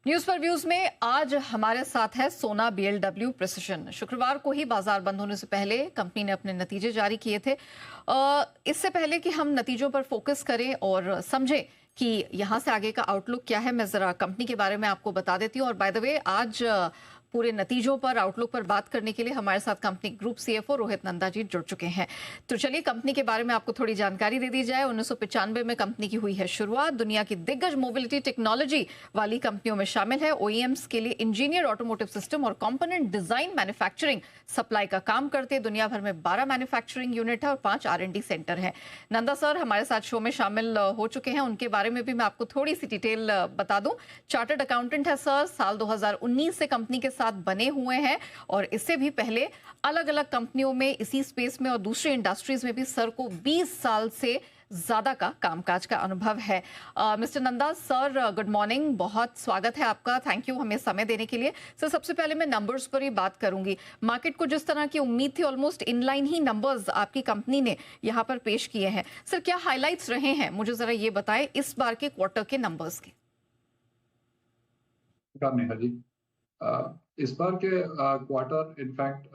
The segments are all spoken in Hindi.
न्यूज पर व्यूज में आज हमारे साथ है सोना बीएलडब्ल्यू प्रिसिशन। शुक्रवार को ही बाजार बंद होने से पहले कंपनी ने अपने नतीजे जारी किए थे। इससे पहले कि हम नतीजों पर फोकस करें और समझें कि यहां से आगे का आउटलुक क्या है, मैं जरा कंपनी के बारे में आपको बता देती हूँ। और बाय द वे, आज पूरे नतीजों पर, आउटलुक पर बात करने के लिए हमारे साथ company group CFO Rohit Nanda ji जुड़ चुके हैं। तो चलिए कंपनी के बारे में आपको थोड़ी जानकारी दे दी जाए। 1995 में कंपनी की हुई है शुरुआत। दुनिया की दिग्गज मोबिलिटी टेक्नोलॉजी वाली कंपनियों में शामिल है। ओईएम्स के लिए इंजीनियर ऑटोमोटिव सिस्टम और कंपोनेंट डिजाइन मैन्युफैक्चरिंग सप्लाई का काम करते। दुनिया भर में 12 मैन्युफैक्चरिंग यूनिट है और 5 R&D सेंटर है। नंदा सर हमारे साथ शो में शामिल हो चुके हैं। उनके बारे में भी मैं आपको थोड़ी सी डिटेल बता दूं। चार्टर्ड अकाउंटेंट है सर, साल 2019 से कंपनी के साथ बने हुए हैं और इससे भी पहले अलग अलग कंपनियों में, इसी स्पेस में और दूसरी इंडस्ट्रीज में भी सर को 20 साल से ज्यादा का कामकाज का अनुभव है। Mister Nanda sir, good morning, बहुत स्वागत है आपका। थैंक यू हमें समय देने के लिए। सर सबसे पहले मैं नंबर्स पर ही बात करूंगी। मार्केट को जिस तरह की उम्मीद थी, ऑलमोस्ट इनलाइन ही नंबर्स आपकी कंपनी ने यहां पर पेश किए हैं। सर क्या हाइलाइट्स रहे हैं, मुझे जरा ये बताएं इस बार के क्वार्टर के नंबर्स के। नेहा जी, इस बार के क्वार्टर, इनफैक्ट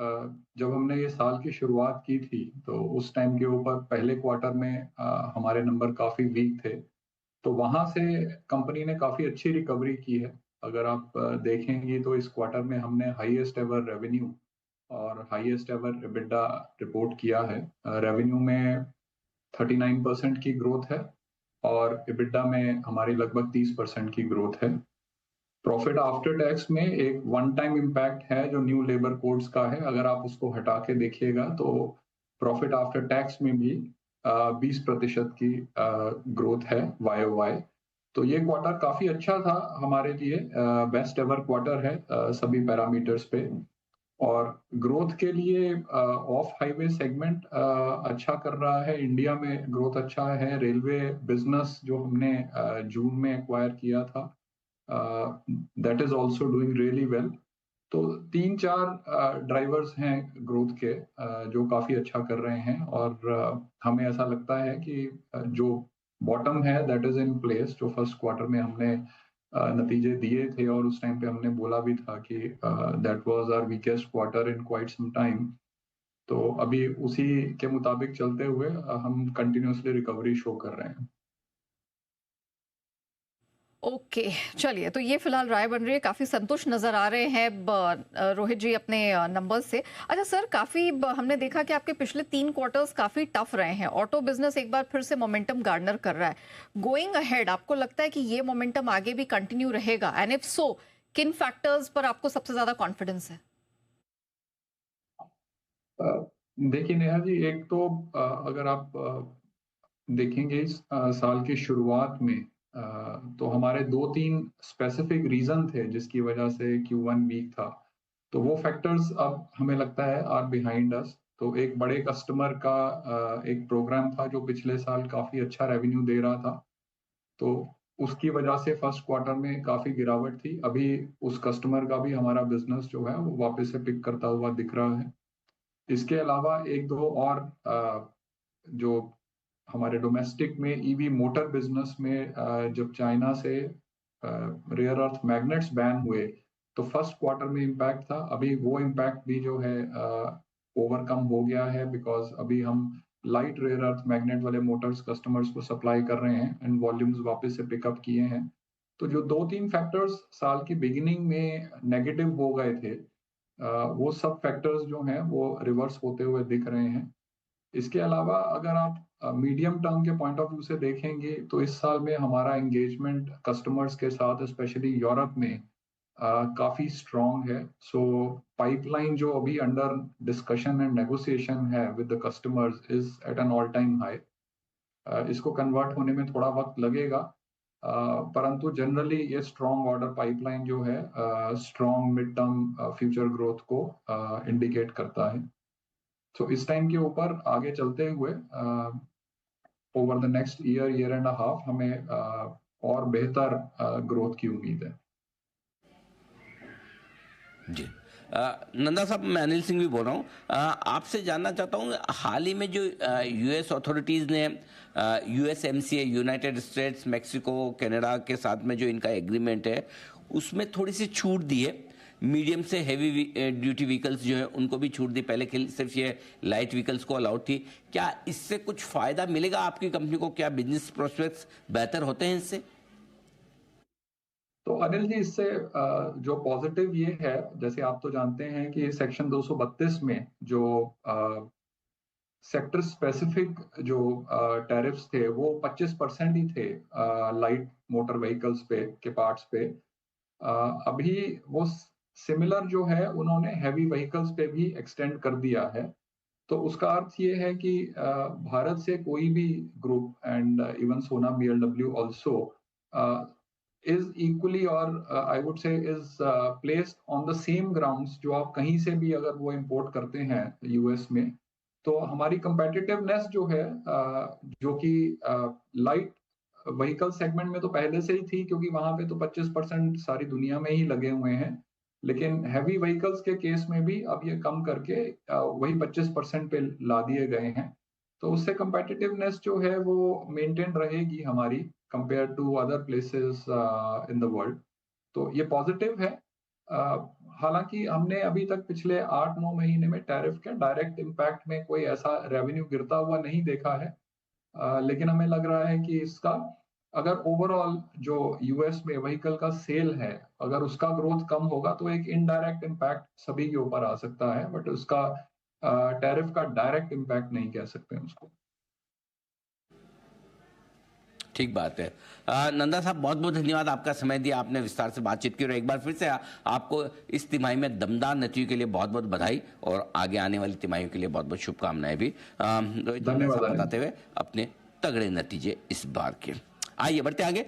जब हमने ये साल की शुरुआत की थी तो उस टाइम के ऊपर पहले क्वार्टर में हमारे नंबर काफी वीक थे। तो वहां से कंपनी ने काफी अच्छी रिकवरी की है। अगर आप देखेंगी तो इस क्वार्टर में हमने हाईएस्ट एवर रेवेन्यू और हाईएस्ट एवर EBITDA रिपोर्ट किया है। रेवेन्यू में 39% की ग्रोथ है और EBITDA में हमारी लगभग 30% की ग्रोथ है। प्रॉफिट आफ्टर टैक्स में एक वन टाइम इम्पैक्ट है जो न्यू लेबर कोड्स का है। अगर आप उसको हटा के देखिएगा तो प्रॉफिट आफ्टर टैक्स में भी 20% की ग्रोथ है YOY। तो ये क्वार्टर काफी अच्छा था हमारे लिए, बेस्ट एवर क्वार्टर है सभी पैरामीटर्स पे। और ग्रोथ के लिए ऑफ हाईवे सेगमेंट अच्छा कर रहा है। इंडिया में ग्रोथ अच्छा है। रेलवे बिजनेस जो हमने जून में एक्वायर किया था, that is also doing really well. तो 3-4 ड्राइवर्स हैं ग्रोथ के जो काफी अच्छा कर रहे हैं। और हमें ऐसा लगता है कि जो बॉटम है दैट इज इन प्लेस। जो फर्स्ट क्वार्टर में हमने नतीजे दिए थे और उस टाइम पे हमने बोला भी था कि that was our weakest quarter in quite some time. तो अभी उसी के मुताबिक चलते हुए हम कंटिन्यूअसली रिकवरी शो कर रहे हैं। ओके चलिए, तो ये फिलहाल राय बन रही है। काफी संतुष्ट नजर आ रहे हैं रोहित जी अपने नंबर्स से। अच्छा सर, काफी हमने देखा कि आपके पिछले 3 क्वार्टर्स काफी टफ रहे हैं। ऑटो बिजनेस एक बार फिर से मोमेंटम गार्नर कर रहा है। गोइंग अहेड आपको लगता है कि ये मोमेंटम आगे भी कंटिन्यू रहेगा? एंड इफ सो, किन फैक्टर्स पर आपको सबसे ज्यादा कॉन्फिडेंस है? देखिए नेहा जी, एक तो अगर आप देखेंगे इस साल की शुरुआत में तो हमारे 2-3 स्पेसिफिक रीजन थे जिसकी वजह से Q1 वीक था। तो वो फैक्टर्स अब हमें लगता है आर बिहाइंड अस। तो एक बड़े कस्टमर का एक प्रोग्राम था जो पिछले साल काफी अच्छा रेवेन्यू दे रहा था। तो उसकी वजह से फर्स्ट क्वार्टर में काफी गिरावट थी। अभी उस कस्टमर का भी हमारा बिजनेस जो है वो वापस से पिक करता हुआ दिख रहा है। इसके अलावा एक दो और जो हमारे डोमेस्टिक में ईवी मोटर बिजनेस में जब चाइना से रेयर अर्थ मैग्नेट्स बैन हुए तो फर्स्ट क्वार्टर में इम्पैक्ट था। अभी वो इम्पैक्ट भी जो है ओवरकम हो गया है, बिकॉज अभी हम लाइट रेयर अर्थ मैग्नेट वाले मोटर्स कस्टमर्स को सप्लाई कर रहे हैं एंड वॉल्यूम्स वापस से पिकअप किए हैं। तो जो 2-3 फैक्टर्स साल की बिगिनिंग में नेगेटिव हो गए थे, वो सब फैक्टर्स जो हैं वो रिवर्स होते हुए दिख रहे हैं। इसके अलावा अगर आप मीडियम टर्म के पॉइंट ऑफ व्यू से देखेंगे तो इस साल में हमारा एंगेजमेंट कस्टमर्स के साथ स्पेशली यूरोप में काफी स्ट्रॉन्ग है। सो पाइपलाइन जो अभी अंडर डिस्कशन एंड नेगोशिएशन है with the customers is at an all time high. इसको कन्वर्ट होने में थोड़ा वक्त लगेगा, परंतु जनरली ये स्ट्रॉन्ग ऑर्डर पाइपलाइन जो है strong mid term future growth को इंडिकेट करता है। तो इस टाइम के ऊपर आगे चलते हुए over the next year and half हमें और बेहतर ग्रोथ की उम्मीद है। जी, नंदा साहब, मैं अनिल सिंह भी बोल रहा हूँ। आपसे जानना चाहता हूँ, हाल ही में जो यूएस अथॉरिटीज़ ने यूएसएमसीए, यूनाइटेड स्टेट्स, मेक्सिको, कनाडा के साथ में जो इनका एग्रीमेंट है, उसमें थोड़ी सी छूट दी है। मीडियम से हैवी ड्यूटी व्हीकल्स जो है उनको भी छूट दी। पहले के सिर्फ ये लाइट व्हीकल्स को अलाउड थी। क्या इससे कुछ फायदा मिलेगा आपकी कंपनी को? क्या बिजनेस प्रोस्पेक्ट्स बेहतर होते हैं इससे? तो अनिल जी, इससे जो पॉजिटिव ये है, जैसे आप तो जानते हैं कि सेक्शन 232 में जो सेक्टर स्पेसिफिक जो टैरिफ्स थे वो 25% ही थे लाइट मोटर व्हीकल्स पे के पार्ट्स पे। अभी वो सिमिलर जो है उन्होंने हैवी व्हीकल्स पे भी एक्सटेंड कर दिया है। तो उसका अर्थ ये है कि भारत से कोई भी ग्रुप एंड इवन सोना BLW also is equally or I would say is placed on the same grounds। जो आप कहीं से भी अगर वो इंपोर्ट करते हैं यूएस में, तो हमारी कंपेटिटिवनेस जो है जो कि लाइट व्हीकल सेगमेंट में तो पहले से ही थी, क्योंकि वहां पे तो 25% सारी दुनिया में ही लगे हुए हैं। लेकिन हैवी व्हीकल्स के केस में भी अब ये कम करके वही 25% पे ला दिए गए हैं। तो उससे कंपेटिटिवनेस जो है वो मेंटेन रहेगी हमारी compare to other places in the world. तो ये पॉजिटिव है। हालांकि हमने अभी तक पिछले 8-9 महीने में टैरिफ के डायरेक्ट इम्पैक्ट में कोई ऐसा रेवेन्यू गिरता हुआ नहीं देखा है। लेकिन हमें लग रहा है कि इसका अगर ओवरऑल जो यूएस में व्हीकल का सेल है, अगर उसका ग्रोथ कम होगा तो एक इनडायरेक्ट इम्पैक्ट सभी के ऊपर आ सकता है, बट उसका टैरिफ का डायरेक्ट इम्पैक्ट नहीं कह सकते उसको। ठीक बात है। नंदा साहब, बहुत बहुत धन्यवाद, आपका समय दिया, आपने विस्तार से बातचीत की, और एक बार फिर से आपको इस तिमाही में दमदार नतीजों के लिए बहुत बहुत बधाई, और आगे आने वाली तिमाहियों के लिए बहुत बहुत शुभकामनाएं भी। धन्यवाद बताते हुए अपने तगड़े नतीजे इस बार के। आइए बढ़ते आगे।